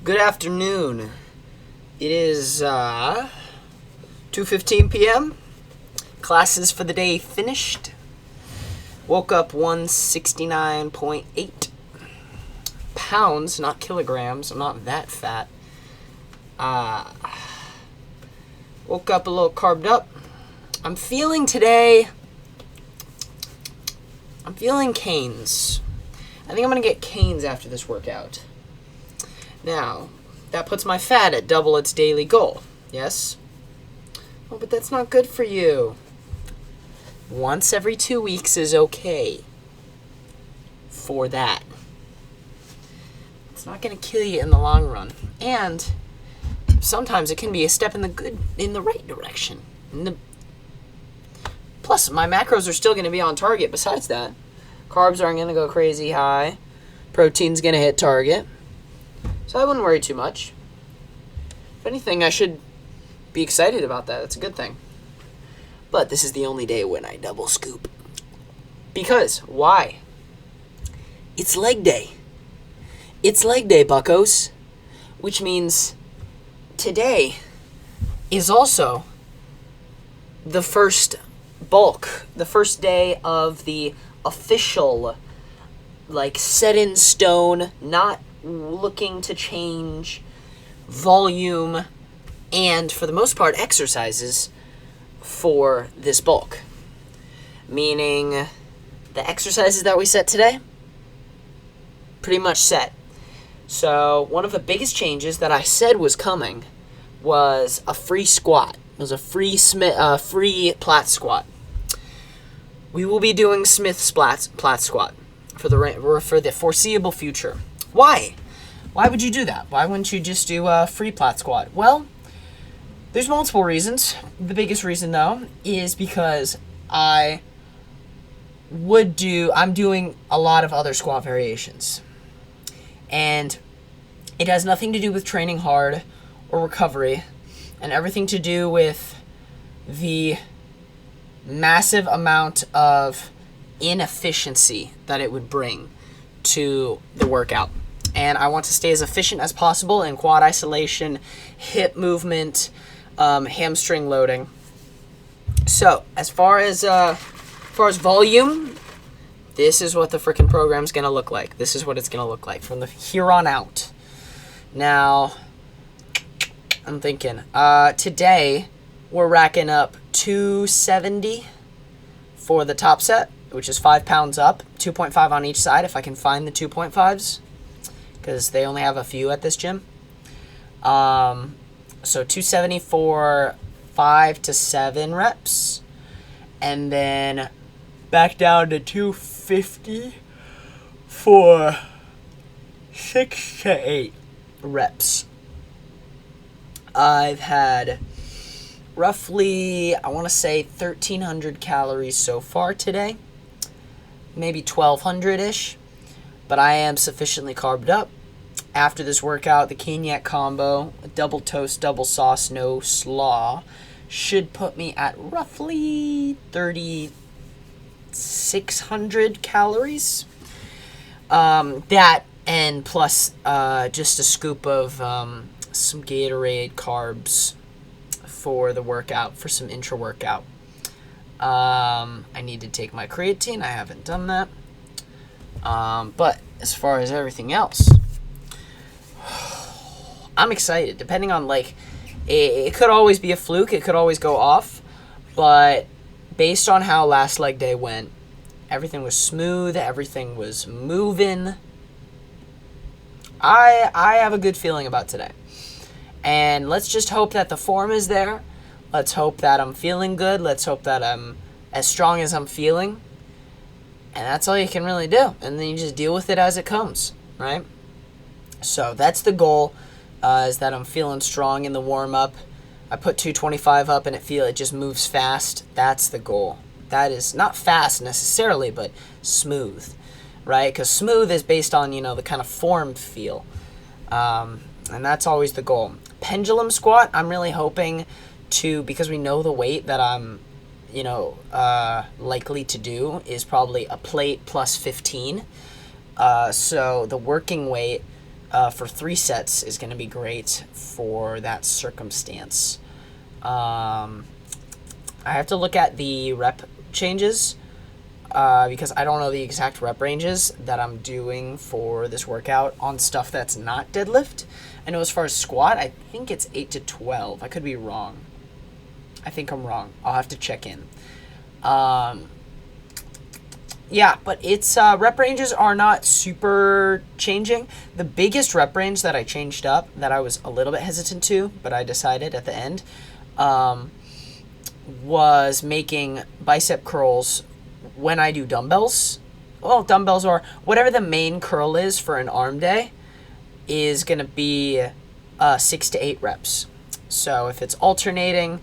Good afternoon. It is 2:15 p.m. Classes for the day finished. Woke up 169.8 pounds, not kilograms. I'm not that fat. Woke up a little carved up. I'm feeling Cane's. I think I'm going to get Cane's after this workout. Now, that puts my fat at double its daily goal. Yes? Oh, but that's not good for you. Once every 2 weeks is okay. For that. It's not going to kill you in the long run. And sometimes it can be a step in the right direction. Plus, my macros are still going to be on target besides that. Carbs aren't going to go crazy high. Protein's going to hit target. So I wouldn't worry too much. If anything, I should be excited about that. That's a good thing. But this is the only day when I double scoop. Because, why? It's leg day. It's leg day, buckos. Which means today is also the first bulk. The first day of the official, set in stone, not looking to change volume and, for the most part, exercises for this bulk. Meaning the exercises that we set today, pretty much set. So one of the biggest changes that I said was coming was a free squat. It was a free Platz squat. We will be doing Smith's Platz squat for the foreseeable future. Why? Why would you do that? Why wouldn't you just do a free Platz squat? Well, there's multiple reasons. The biggest reason, though, is because I'm doing a lot of other squat variations. And it has nothing to do with training hard or recovery, and everything to do with the massive amount of inefficiency that it would bring to the workout. And I want to stay as efficient as possible in quad isolation, hip movement, hamstring loading. So, as far as volume, this is what the frickin' program's gonna look like. This is what it's gonna look like from here on out. Now, I'm thinking, today we're racking up 270 for the top set, which is 5 pounds up, 2.5 on each side if I can find the 2.5s, because they only have a few at this gym. So 270 for 5 to 7 reps, and then back down to 250 for 6 to 8 reps. I've had roughly, I want to say 1,300 calories so far today. Maybe 1,200-ish. But I am sufficiently carved up. After this workout, the Caniac combo, double toast, double sauce, no slaw, should put me at roughly 3,600 calories. That and plus just a scoop of some Gatorade carbs for the workout, for some intra-workout. I need to take my creatine. I haven't done that. But as far as everything else, I'm excited. Depending on, it could always be a fluke. It could always go off. But based on how last leg day went, everything was smooth. Everything was moving. I have a good feeling about today. And let's just hope that the form is there. Let's hope that I'm feeling good. Let's hope that I'm as strong as I'm feeling. And that's all you can really do. And then you just deal with it as it comes, right? So that's the goal, is that I'm feeling strong in the warm-up. I put 225 up and it just moves fast. That's the goal. That is not fast necessarily, but smooth, right? Because smooth is based on, the kind of form feel. And that's always the goal. Pendulum squat, I'm really hoping to, because we know the weight that I'm, likely to do is probably a plate plus 15. So the working weight for 3 sets is going to be great for that circumstance. I have to look at the rep changes because I don't know the exact rep ranges that I'm doing for this workout on stuff that's not deadlift. I know as far as squat, I think it's 8 to 12. I could be wrong. I think I'm wrong. I'll have to check in. Yeah, but its rep ranges are not super changing. The biggest rep range that I changed up, that I was a little bit hesitant to, but I decided at the end, was making bicep curls when I do dumbbells. Well, dumbbells or whatever the main curl is for an arm day is going to be 6 to 8 reps. So if it's alternating,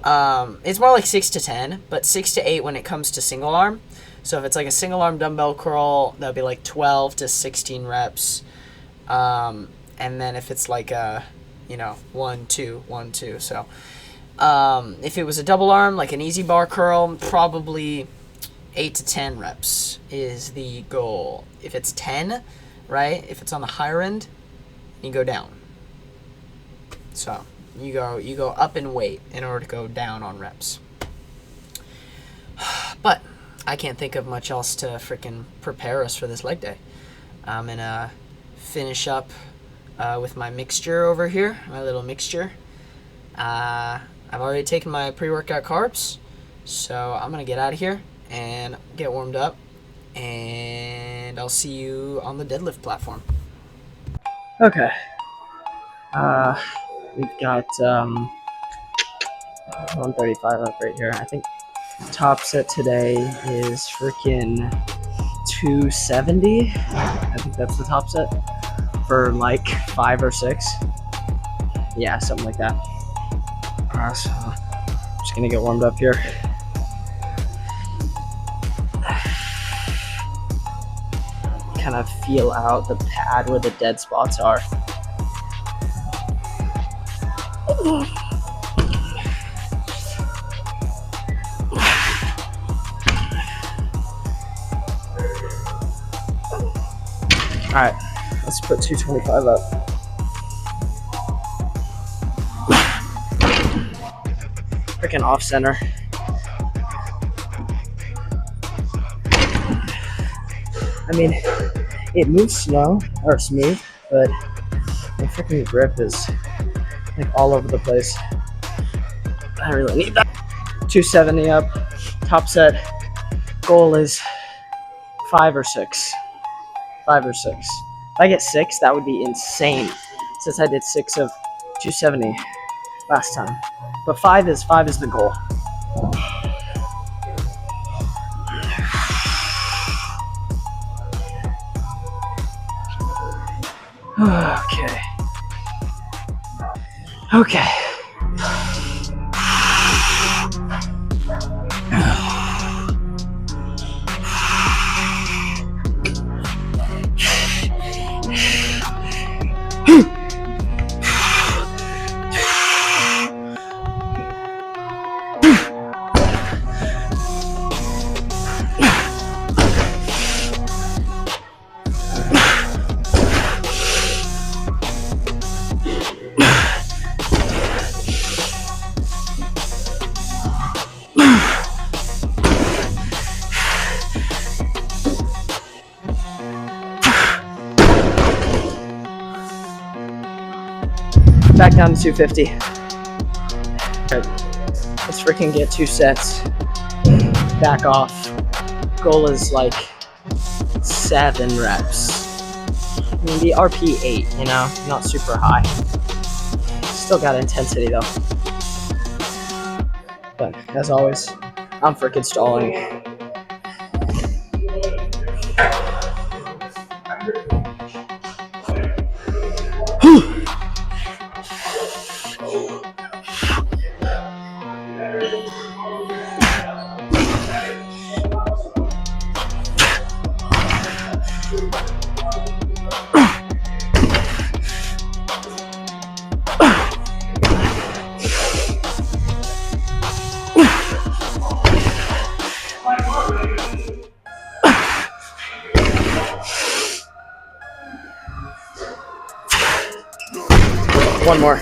it's more like 6 to 10, but 6 to 8 when it comes to single arm. So if it's like a single arm dumbbell curl, that'll be like 12 to 16 reps. And then if it's like a, 1, 2, 1, 2. So if it was a double arm, like an easy bar curl, probably 8 to 10 reps is the goal. If it's 10, right? If it's on the higher end, you go down. So you go up in weight in order to go down on reps. But I can't think of much else to freaking prepare us for this leg day. I'm gonna finish up with my mixture over here, my little mixture. I've already taken my pre-workout carbs, so I'm gonna get out of here and get warmed up, and I'll see you on the deadlift platform. Okay. We've got 135 up right here. I think top set today is freaking 270. I think that's the top set for like 5 or 6. Yeah, something like that. So I'm just gonna get warmed up here. Kind of feel out the pad where the dead spots are. Alright, let's put 225 up. Freaking off center. I mean, it moves slow or smooth, but the freaking grip is like all over the place. I really need that. 270 up, top set. Goal is 5 or 6. 5 or 6. If I get 6, that would be insane, since I did 6 of 270 last time. But 5 is the goal. Okay. Back down to 250. Alright, let's freaking get 2 sets. Back off. Goal is like 7 reps. I mean, the RP 8, not super high. Still got intensity though. But as always, I'm freaking stalling. One more.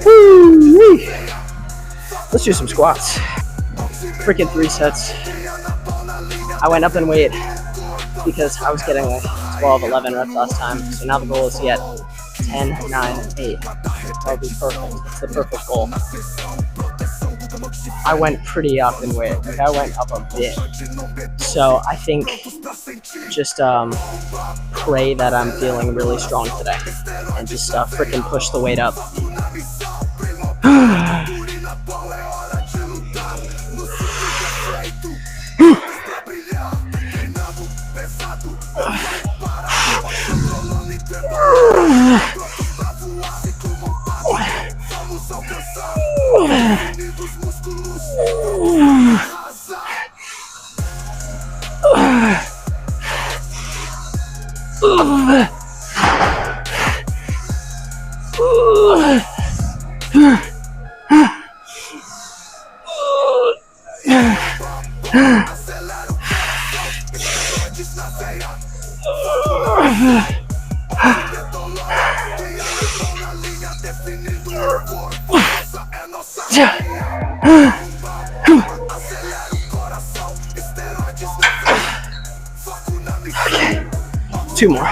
Woo-wee. Let's do some squats. Freaking 3 sets. I went up in weight because I was getting like 12, 11 reps last time. So now the goal is to get 10, 9, 8. That would be perfect. It's the perfect goal. I went pretty up in weight. Like I went up a bit. So I think just pray that I'm feeling really strong today and just freaking push the weight up. Okay, 2 more.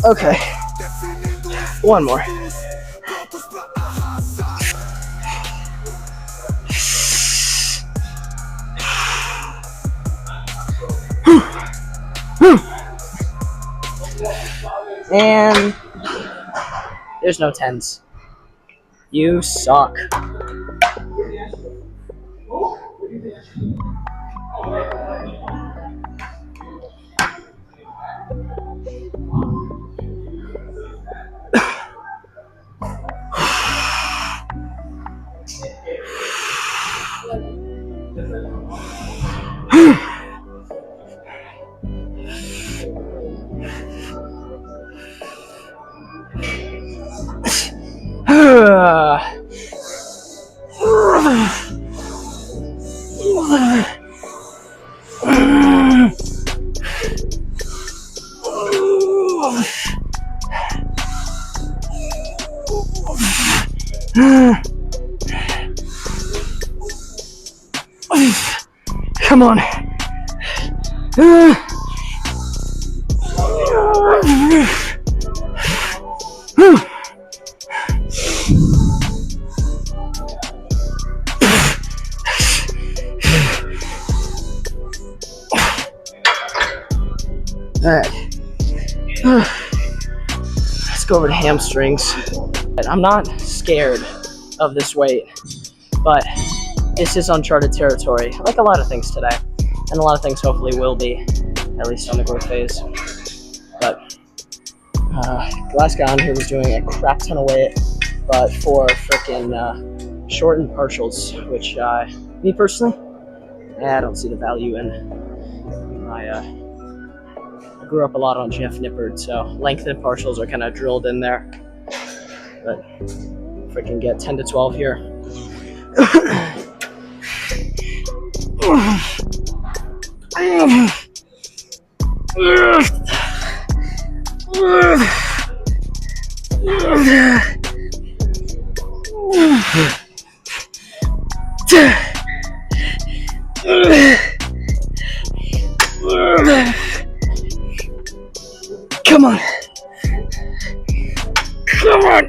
Okay, 1 more. And there's no 10s. You suck. Come on. Alright. Let's go over to hamstrings. I'm not scared of this weight, but this is uncharted territory, like a lot of things today. And a lot of things hopefully will be, at least on the growth phase. But the last guy on here was doing a crap ton of weight, but for freaking shortened partials, which me personally, I don't see the value in. I grew up a lot on Jeff Nippard, so lengthened partials are kind of drilled in there. But freaking get 10 to 12 here. Come on.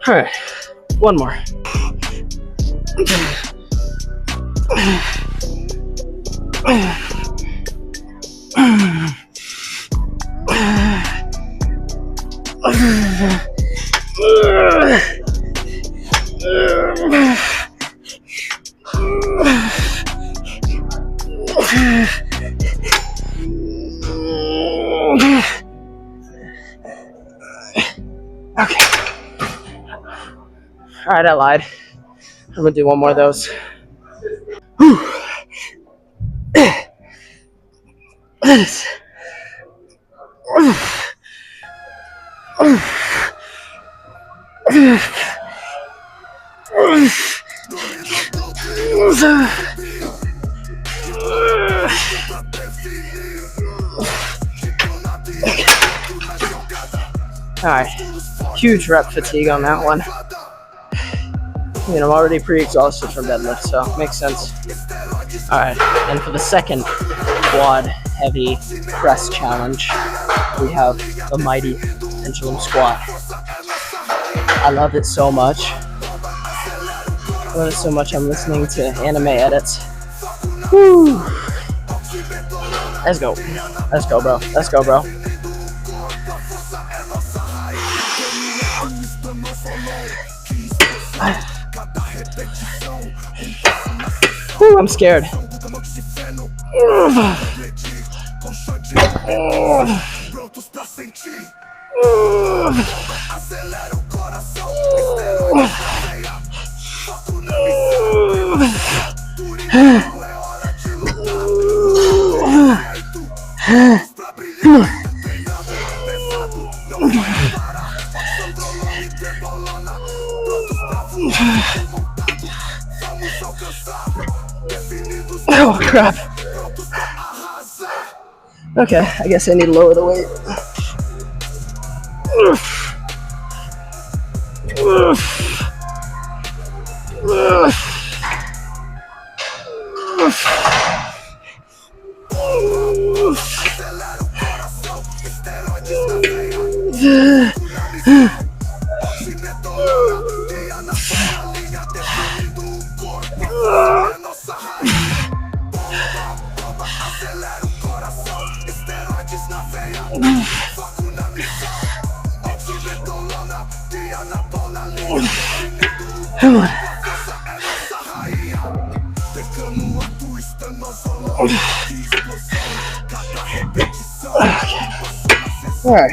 All right, one more. Okay. All right, I lied. I'm gonna do one more of those. Alright, huge rep fatigue on that one. I mean, I'm already pretty-exhausted from deadlift, so it makes sense. Alright, and for the second quad heavy press challenge, we have the mighty pendulum squat. I love it so much. I love it so much I'm listening to anime edits. Woo! Let's go. Let's go, bro. Let's go, bro. Whew, I'm scared. Oh crap. Okay, I guess I need to lower the weight. Come on. Okay. All right.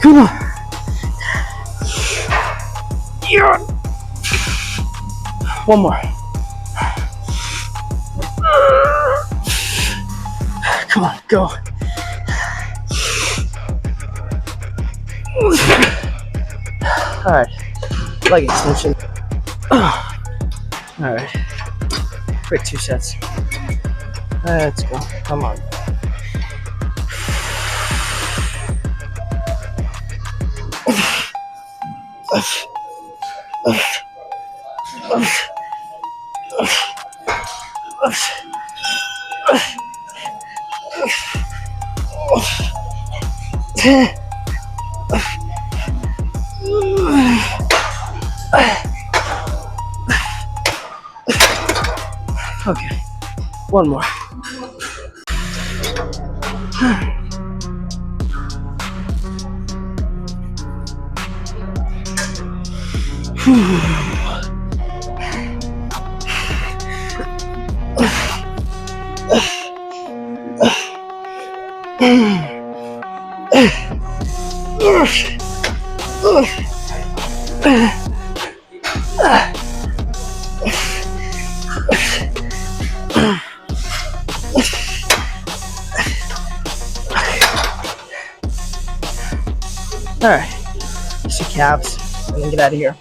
Come on. Yeah. One more. Come on, go. Alright, leg extension. Alright, quick 2 sets. Let's go, come on. Okay, one more. Alright. Just your calves. I'm gonna get out of here.